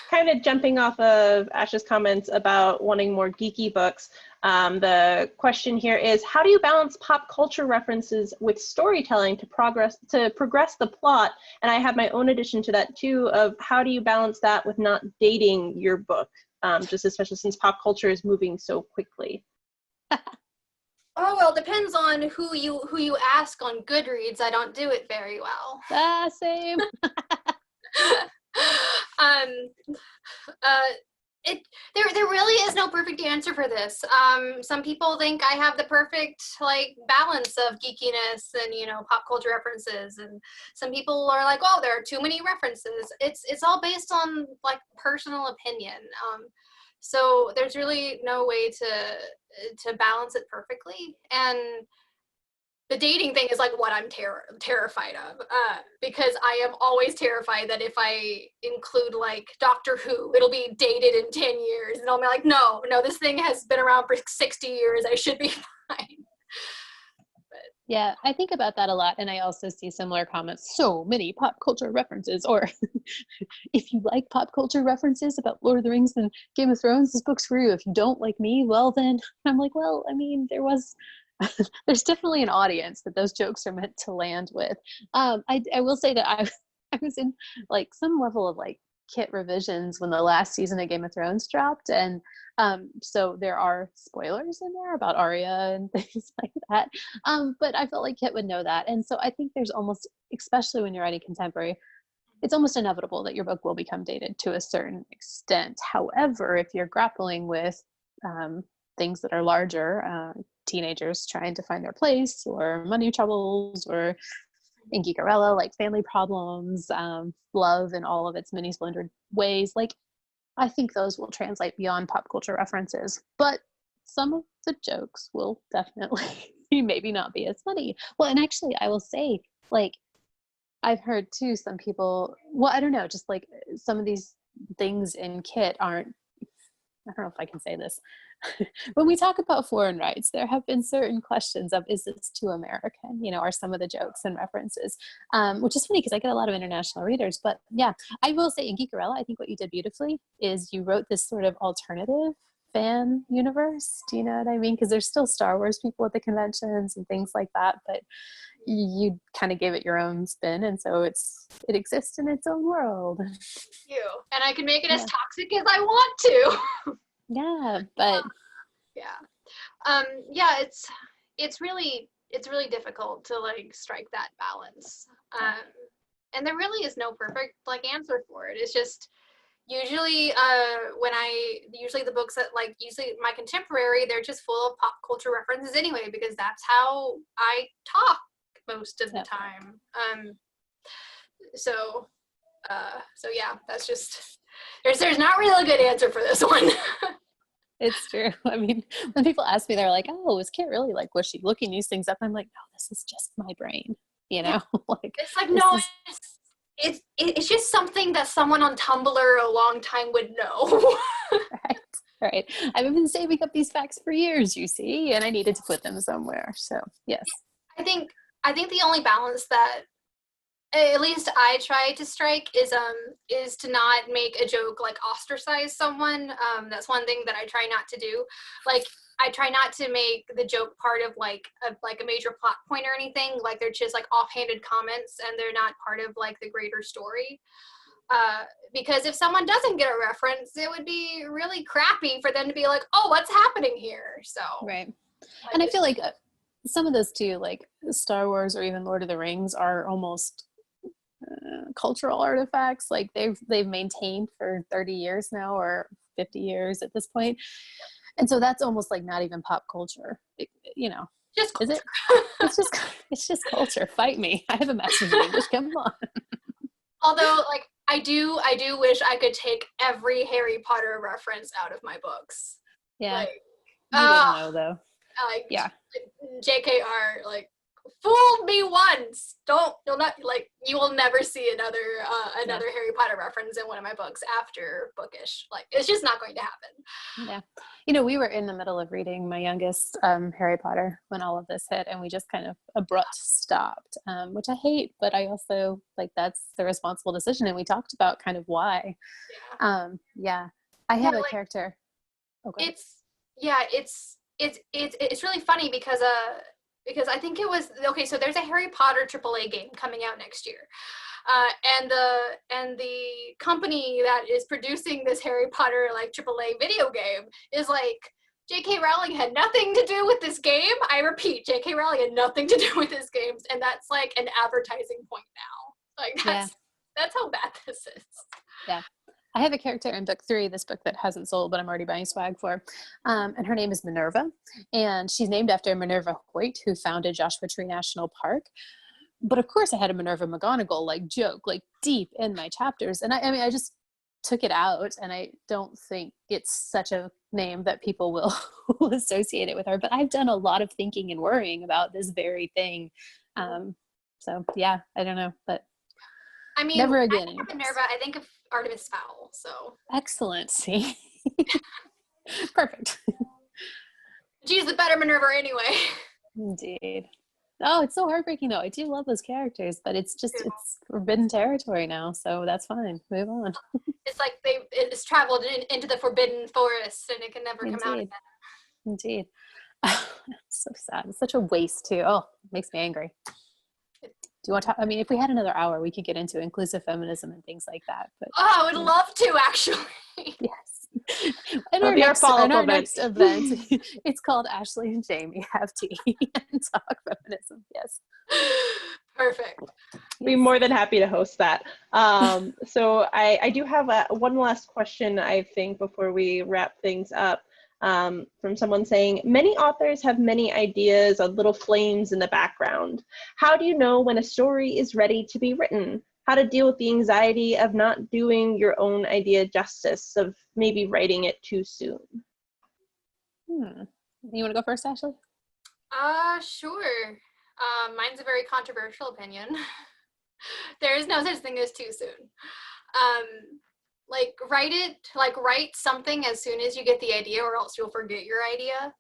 kind of jumping off of Ash's comments about wanting more geeky books, the question here is, how do you balance pop culture references with storytelling to progress the plot? And I have my own addition to that too, of how do you balance that with not dating your book, just especially since pop culture is moving so quickly? Oh, well, it depends on who you ask on Goodreads. I don't do it very well. Same. There really is no perfect answer for this. Some people think I have the perfect like balance of geekiness and pop culture references, and some people are like, oh, there are too many references. It's all based on like personal opinion. So there's really no way to balance it perfectly. And the dating thing is like what I'm terrified of, because I am always terrified that if I include like Doctor Who, it'll be dated in 10 years, and I'll be like, no, this thing has been around for 60 years. I should be fine. Yeah, I think about that a lot, and I also see similar comments. So many pop culture references, or if you like pop culture references about Lord of the Rings and Game of Thrones, this book's for you. If you don't like me, well then, I'm like, well, I mean, there's definitely an audience that those jokes are meant to land with. I will say that I was in like some level of like Kit revisions when the last season of Game of Thrones dropped, and so there are spoilers in there about Arya and things like that. But I felt like Kit would know that, and so I think there's almost, especially when you're writing contemporary, it's almost inevitable that your book will become dated to a certain extent. However, if you're grappling with things that are larger, teenagers trying to find their place, or money troubles, or in Geekerella, like family problems, love in all of its many splendored ways. Like, I think those will translate beyond pop culture references, but some of the jokes will definitely maybe not be as funny. Well, and actually, I will say, like, I've heard too, some people, well, I don't know, just like some of these things in Kit aren't, I don't know if I can say this. When we talk about foreign rights, there have been certain questions of, is this too American? You know, are some of the jokes and references, which is funny because I get a lot of international readers. But yeah, I will say in Geekerella, I think what you did beautifully is you wrote this sort of alternative fan universe. Do you know what I mean? Because there's still Star Wars people at the conventions and things like that, but you kind of gave it your own spin, and so it exists in its own world. You and I can make it as toxic as I want to. Yeah, but yeah, it's really difficult to like strike that balance. And there really is no perfect like answer for it. It's just usually usually the books that like usually my contemporary, they're just full of pop culture references anyway, because that's how I talk most of the time. So yeah, that's just there's not really a good answer for this one. It's true. I mean, when people ask me, they're like, "Oh, was Kit really like? Was she looking these things up?" I'm like, "No, this is just my brain." You know, like it's like no, it's just something that someone on Tumblr a long time would know. Right. I've been saving up these facts for years, you see, and I needed to put them somewhere. So yes, I think the only balance that at least I try to strike is to not make a joke like ostracize someone. That's one thing that I try not to do. Like I try not to make the joke part of like a major plot point or anything. Like they're just like offhanded comments and they're not part of like the greater story. Because if someone doesn't get a reference, it would be really crappy for them to be like, "Oh, what's happening here?" So right. And I feel like some of those too, like Star Wars or even Lord of the Rings, are almost cultural artifacts. Like they've maintained for 30 years now, or 50 years at this point, and so that's almost like not even pop culture. You know, just culture. Is it? It's just culture. Fight me. I have a master's in English. Come on. Although, like, I do wish I could take every Harry Potter reference out of my books. Yeah. Like, you don't know though. Like, yeah. JKR, like, fooled me once. You will never see another Harry Potter reference in one of my books after Bookish. Like, it's just not going to happen. Yeah. You know, we were in the middle of reading my youngest Harry Potter when all of this hit, and we just kind of abrupt stopped, which I hate, but I also, like, that's the responsible decision, and we talked about kind of why. Yeah. I have a character. Okay. It's really funny because I think it was okay. So there's a Harry Potter AAA game coming out next year, and the company that is producing this Harry Potter like AAA video game is like, J.K. Rowling had nothing to do with this game. I repeat, J.K. Rowling had nothing to do with this game, and that's like an advertising point now. Like that's how bad this is. Yeah. I have a character in book 3, this book that hasn't sold, but I'm already buying swag for. And her name is Minerva. And she's named after Minerva Hoyt, who founded Joshua Tree National Park. But of course I had a Minerva McGonagall like joke, like deep in my chapters. And I mean, I just took it out, and I don't think it's such a name that people will associate it with her. But I've done a lot of thinking and worrying about this very thing. So yeah, I don't know, but I mean, never again. I think of Minerva, I think of Artemis Fowl, so. Excellent, see? Perfect. She's the better Minerva anyway. Indeed. Oh, it's so heartbreaking though. I do love those characters, but it's forbidden territory now, so that's fine. Move on. It's like it's traveled into the forbidden forest and it can never come out again. Indeed. So sad. It's such a waste too. Oh, it makes me angry. Do you want to talk? I mean, if we had another hour, we could get into inclusive feminism and things like that. But I would love to, actually. Yes. In our next event, it's called Ashley and Jamie Have Tea and Talk Feminism. Yes. Perfect. Be more than happy to host that. So I do have one last question, I think, before we wrap things up. from someone saying, many authors have many ideas of little flames in the background. How do you know when a story is ready to be written? How to deal with the anxiety of not doing your own idea justice, of maybe writing it too soon? You want to go first, Ashley? Sure. Mine's a very controversial opinion. There is no such thing as too soon. Write something as soon as you get the idea, or else you'll forget your idea.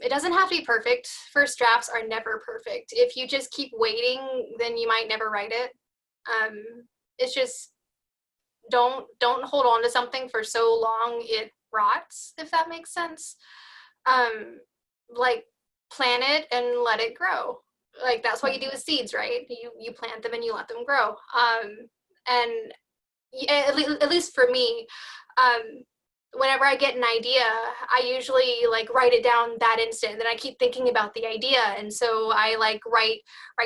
It doesn't have to be perfect. First drafts are never perfect. If you just keep waiting, then you might never write it. It's just, don't hold on to something for so long it rots, if that makes sense. Plant it and let it grow. Like, that's what you do with seeds, right? You plant them and you let them grow. And at least for me, whenever I get an idea, I usually write it down that instant, and then I keep thinking about the idea, and so I write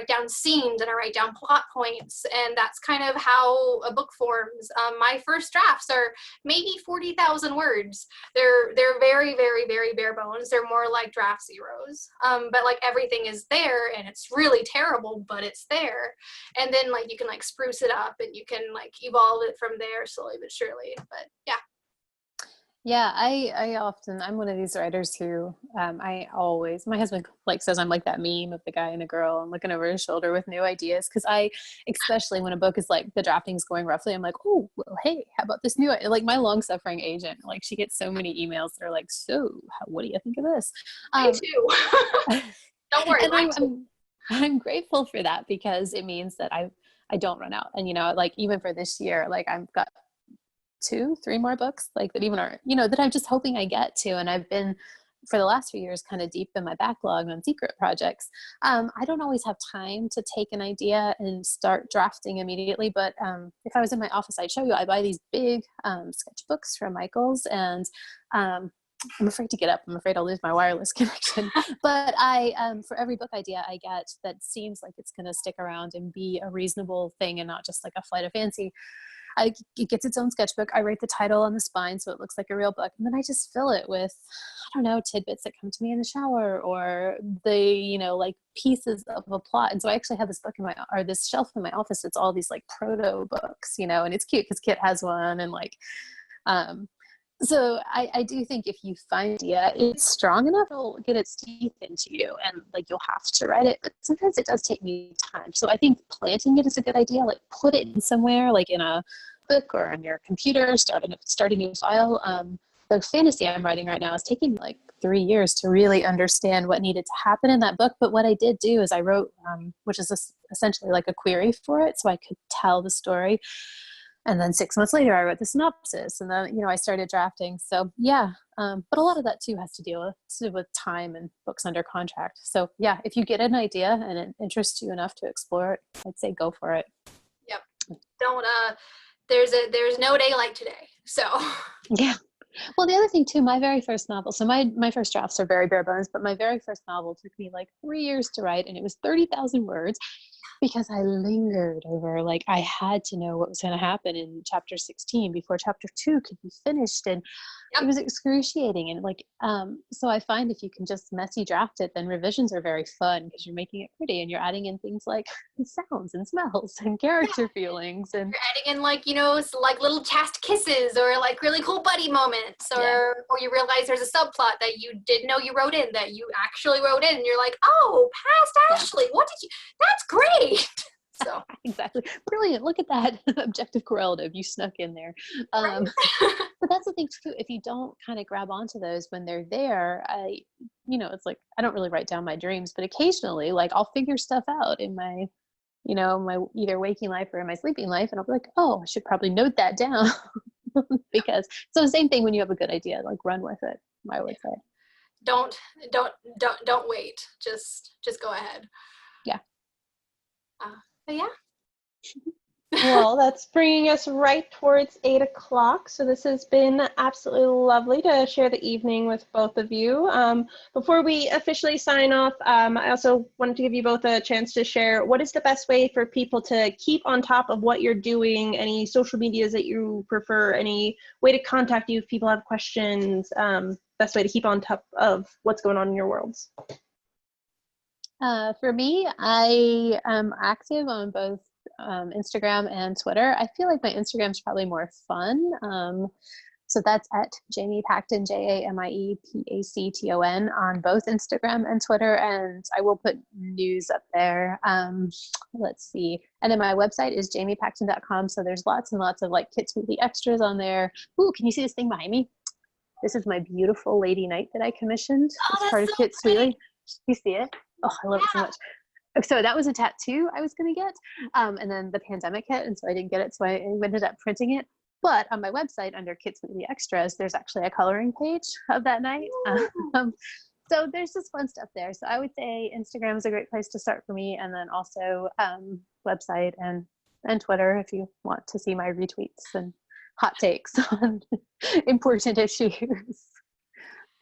down scenes, and I write down plot points, and that's kind of how a book forms. My first drafts are maybe 40,000 words. They're very, very, very bare bones. They're more like draft zeros, but everything is there, and it's really terrible, but it's there. And then you can spruce it up, and you can evolve it from there slowly but surely. But yeah. Yeah, I'm one of these writers who, my husband says I'm like that meme of the guy and the girl and looking over his shoulder with new ideas. Cause especially when a book is the drafting's going roughly, I'm like, oh, well, hey, how about this new, my long suffering agent, she gets so many emails that are so what do you think of this? Me too. Don't worry. And I'm grateful for that, because it means that I don't run out. And, even for this year, I've got 2-3 more books that even are, that I'm just hoping I get to. And I've been, for the last few years, kind of deep in my backlog on secret projects. I don't always have time to take an idea and start drafting immediately. But if I was in my office, I'd show you, I buy these big sketchbooks from Michael's, and I'm afraid to get up. I'm afraid I'll lose my wireless connection. But for every book idea I get that seems like it's going to stick around and be a reasonable thing and not just a flight of fancy, it gets its own sketchbook. I write the title on the spine so it looks like a real book. And then I just fill it with, I don't know, tidbits that come to me in the shower, or the, pieces of a plot. And so I actually have this book this shelf in my office. It's all these proto books, and it's cute because Kit has one. And so I do think if you find an idea, it's strong enough, it'll get its teeth into you, and you'll have to write it. But sometimes it does take me time. So I think planting it is a good idea. Put it in somewhere, in a book or on your computer, start a new file. The fantasy I'm writing right now is taking 3 years to really understand what needed to happen in that book. But what I did do is I wrote, which is essentially a query for it, so I could tell the story. And then 6 months later, I wrote the synopsis, and then, I started drafting. So yeah, but a lot of that too has to do with time and books under contract. So yeah, if you get an idea and it interests you enough to explore it, I'd say go for it. Yep. Don't, there's no day like today. So yeah. Well, the other thing too, my very first novel, so my first drafts are very bare bones, but my very first novel took me 3 years to write, and it was 30,000 words. Because I lingered over, I had to know what was going to happen in chapter 16 before chapter 2 could be finished. And It was excruciating. And so I find if you can just messy draft it, then revisions are very fun because you're making it pretty and you're adding in things like sounds and smells and character feelings. And you're adding in little chaste kisses, or really cool buddy moments, or you realize there's a subplot that you didn't know you wrote in that you actually wrote in, and you're oh, past Ashley, what did you, that's great. So exactly. Brilliant. Look at that objective correlative you snuck in there. Right. But that's the thing too. If you don't kind of grab onto those when they're there, it's I don't really write down my dreams, but occasionally I'll figure stuff out in my, my either waking life or in my sleeping life. And I'll be oh, I should probably note that down because so the same thing when you have a good idea, run with it, I would say. Don't wait. Just go ahead. Yeah. But yeah. Well, that's bringing us right towards 8 o'clock. So this has been absolutely lovely to share the evening with both of you. Before we officially sign off, I also wanted to give you both a chance to share what is the best way for people to keep on top of what you're doing, any social medias that you prefer, any way to contact you if people have questions, best way to keep on top of what's going on in your worlds. For me, I am active on both Instagram and Twitter. I feel like my Instagram is probably more fun. So that's at Jamie Pacton, JamiePacton on both Instagram and Twitter. And I will put news up there. Let's see. And then my website is jamiepacton.com. So there's lots and lots of like Kit's Weekly extras on there. Ooh, can you see this thing behind me? This is my beautiful lady knight that I commissioned as part of Kit's Weekly. You see it? Oh, I love it so much. So that was a tattoo I was going to get. And then the pandemic hit, and so I didn't get it. So I ended up printing it. But on my website, under Kit's Weekly Extras, there's actually a coloring page of that night. So there's just fun stuff there. So I would say Instagram is a great place to start for me. And then also website and Twitter if you want to see my retweets and hot takes on important issues.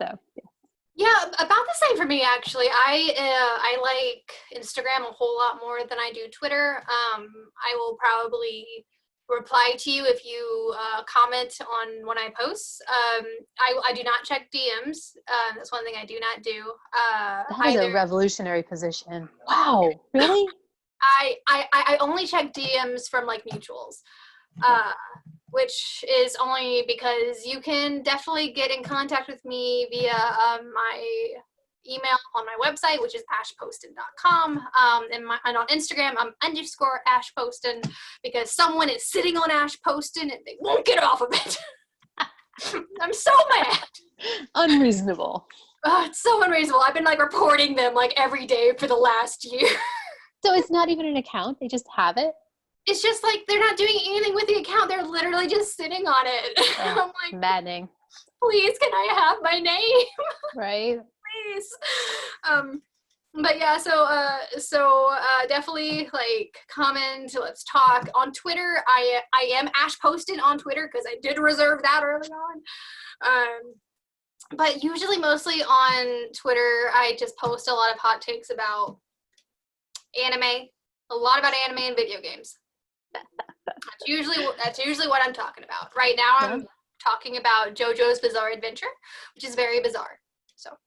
So, yeah. Yeah, about the same for me, actually. I like Instagram a whole lot more than I do Twitter. I will probably reply to you if you comment on when I post. I do not check DMs. That's one thing I do not do. That is a revolutionary position. Wow, really? I only check DMs from like mutuals. Which is only because you can definitely get in contact with me via my email on my website, which is ashposton.com. And on Instagram, I'm _Ash Poston because someone is sitting on Ash Poston and they won't get off of it. I'm so mad. Unreasonable. Oh, it's so unreasonable. I've been like reporting them like every day for the last year. So it's not even an account. They just have it. It's just like they're not doing anything with the account. They're literally just sitting on it. Oh, I'm like, maddening. Please, can I have my name? Right. Please. But yeah, so definitely like comment. Let's talk on Twitter. I am Ash Poston on Twitter because I did reserve that early on. But usually, mostly on Twitter, I just post a lot of hot takes about anime. A lot about anime and video games. That's usually what I'm talking about. Right now, I'm talking about JoJo's Bizarre Adventure, which is very bizarre. So,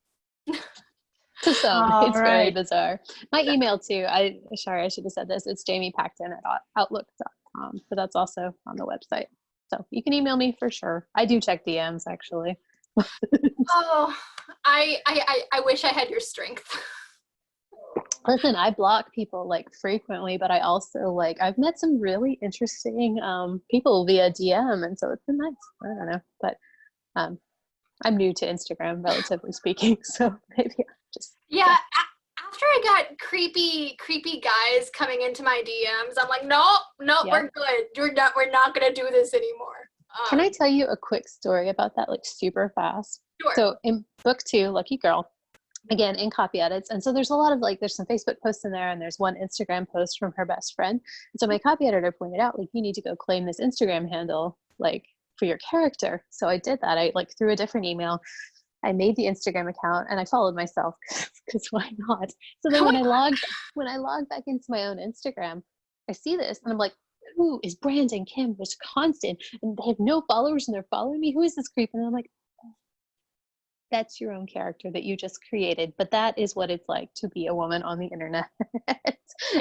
it's very bizarre. My email too. Sorry, I should have said this. It's jamiepacton@outlook.com, but that's also on the website. So you can email me for sure. I do check DMs actually. Oh, I wish I had your strength. Listen, I block people like frequently, but I also like I've met some really interesting people via DM, and so it's been nice. I don't know, but I'm new to Instagram, relatively speaking, so maybe I'll just After I got creepy guys coming into my DMs, I'm like, no, we're good. We're not gonna do this anymore. Can I tell you a quick story about that, like super fast? Sure. So in book 2, Lucky Girl. Again, in copy edits. And so there's a lot of like, there's some Facebook posts in there and there's one Instagram post from her best friend. And so my copy editor pointed out, like, you need to go claim this Instagram handle, like for your character. So I did that. I like through a different email, I made the Instagram account and I followed myself because why not? So then when I log back into my own Instagram, I see this and I'm like, who is Brandon Kim Wisconsin? And they have no followers and they're following me. Who is this creep? And I'm like, that's your own character that you just created, but that is what it's like to be a woman on the internet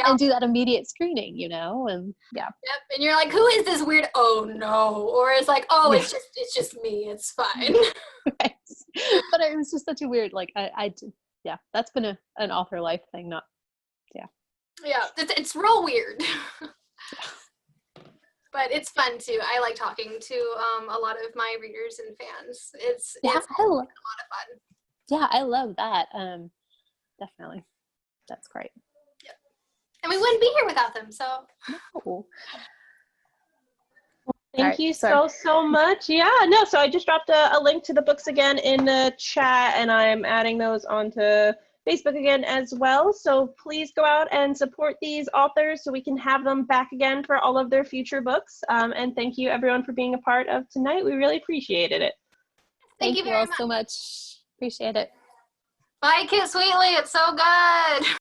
and do that immediate screening, you know? And Yep. And you're like, who is this weird? Oh no. Or it's like, oh, it's just me. It's fine. Right. But it was just such a weird, like, that's been an author life thing, not, Yeah, it's real weird. But it's fun too. I like talking to a lot of my readers and fans. It's a lot of fun. Yeah, I love that. Definitely. That's great. Yep. And we wouldn't be here without them, so. No. Thank you so much. Yeah, no, so I just dropped a link to the books again in the chat, and I'm adding those onto Facebook again as well. So please go out and support these authors so we can have them back again for all of their future books. And thank you everyone for being a part of tonight. We really appreciated it. Thank you all very so much. Appreciate it. Bye, Kit Sweetly. It's so good.